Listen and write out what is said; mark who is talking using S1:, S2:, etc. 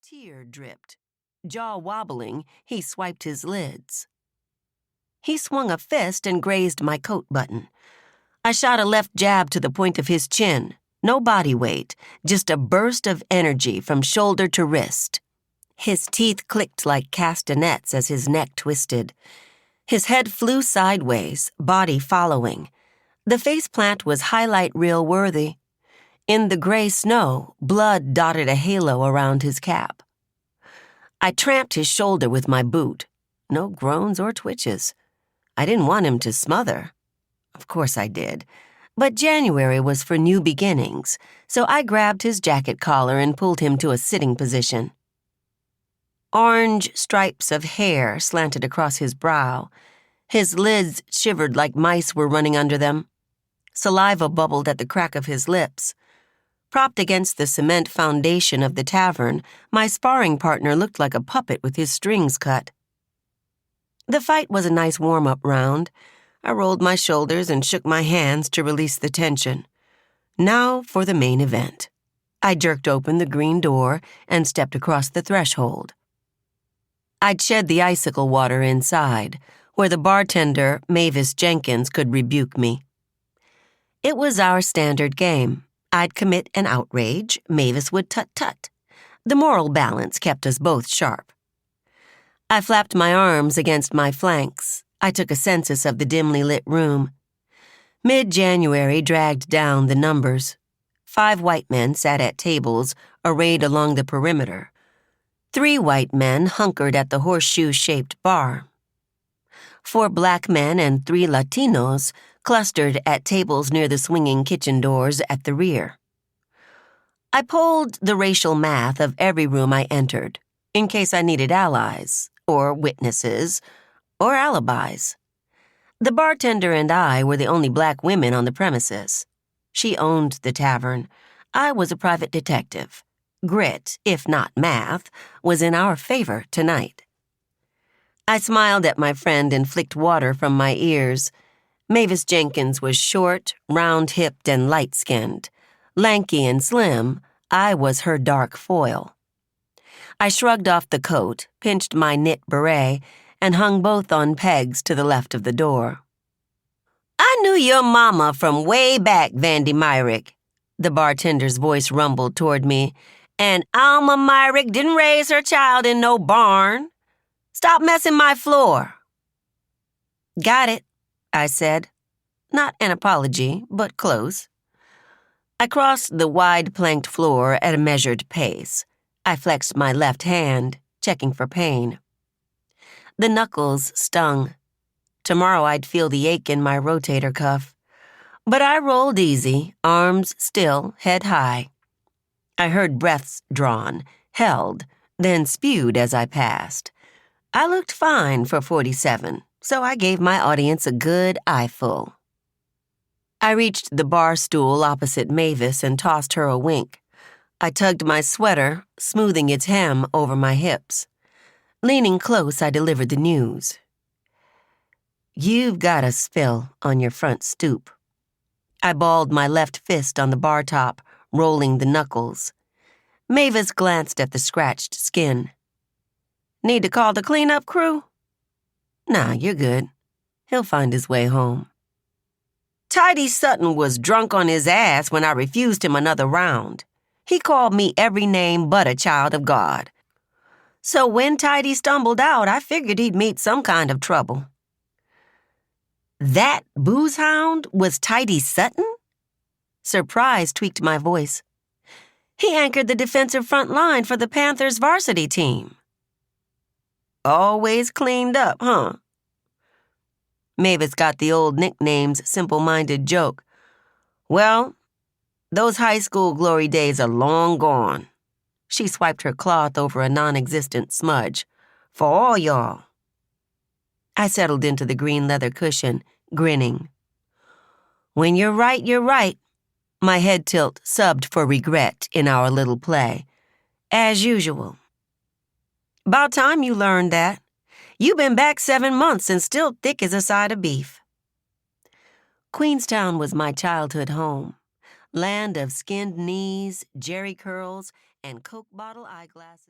S1: tear dripped. Jaw wobbling, he swiped his lids. He swung a fist and grazed my coat button. I shot a left jab to the point of his chin. No body weight, just a burst of energy from shoulder to wrist. His teeth clicked like castanets as his neck twisted. His head flew sideways, body following. The faceplant was highlight reel worthy. In the gray snow, blood dotted a halo around his cap. I tramped his shoulder with my boot. No groans or twitches. I didn't want him to smother. Of course I did. But January was for new beginnings, so I grabbed his jacket collar and pulled him to a sitting position. Orange stripes of hair slanted across his brow. His lids shivered like mice were running under them. Saliva bubbled at the crack of his lips. Propped against the cement foundation of the tavern, my sparring partner looked like a puppet with his strings cut. The fight was a nice warm-up round. I rolled my shoulders and shook my hands to release the tension. Now for the main event. I jerked open the green door and stepped across the threshold. I'd shed the icicle water inside, where the bartender, Mavis Jenkins, could rebuke me. It was our standard game. I'd commit an outrage, Mavis would tut-tut. The moral balance kept us both sharp. I flapped my arms against my flanks. I took a census of the dimly lit room. Mid-January dragged down the numbers. 5 white men sat at tables, arrayed along the perimeter. 3 white men hunkered at the horseshoe-shaped bar. 4 black men and 3 Latinos clustered at tables near the swinging kitchen doors at the rear. I pulled the racial math of every room I entered, in case I needed allies, or witnesses, or alibis. The bartender and I were the only black women on the premises. She owned the tavern. I was a private detective. Grit, if not math, was in our favor tonight. I smiled at my friend and flicked water from my ears. Mavis Jenkins was short, round-hipped, and light-skinned. Lanky and slim, I was her dark foil. I shrugged off the coat, pinched my knit beret, and hung both on pegs to the left of the door. "I knew your mama from way back, Vandy Myrick," the bartender's voice rumbled toward me, "and Alma Myrick didn't raise her child in no barn. Stop messing my floor." "Got it," I said. Not an apology, but close. I crossed the wide planked floor at a measured pace. I flexed my left hand, checking for pain. The knuckles stung. Tomorrow I'd feel the ache in my rotator cuff. But I rolled easy, arms still, head high. I heard breaths drawn, held, then spewed as I passed. I looked fine for 47, so I gave my audience a good eyeful. I reached the bar stool opposite Mavis and tossed her a wink. I tugged my sweater, smoothing its hem over my hips. Leaning close, I delivered the news. "You've got a spill on your front stoop." I balled my left fist on the bar top, rolling the knuckles. Mavis glanced at the scratched skin. "Need to call the cleanup crew?" "Nah, you're good. He'll find his way home." "Tidy Sutton was drunk on his ass when I refused him another round. He called me every name but a child of God. So when Tidy stumbled out, I figured he'd meet some kind of trouble." "That booze hound was Tidy Sutton?" Surprise tweaked my voice. "He anchored the defensive front line for the Panthers varsity team." "Always cleaned up, huh?" Mavis got the old nickname's simple-minded joke. "Well, those high school glory days are long gone." She swiped her cloth over a non-existent smudge. "For all y'all." I settled into the green leather cushion, grinning. "When you're right, you're right." My head tilt subbed for regret in our little play. "As usual." "About time you learned that. You've been back 7 months and still thick as a side of beef." Queenstown was my childhood home. Land of skinned knees, jerry curls, and Coke bottle eyeglasses.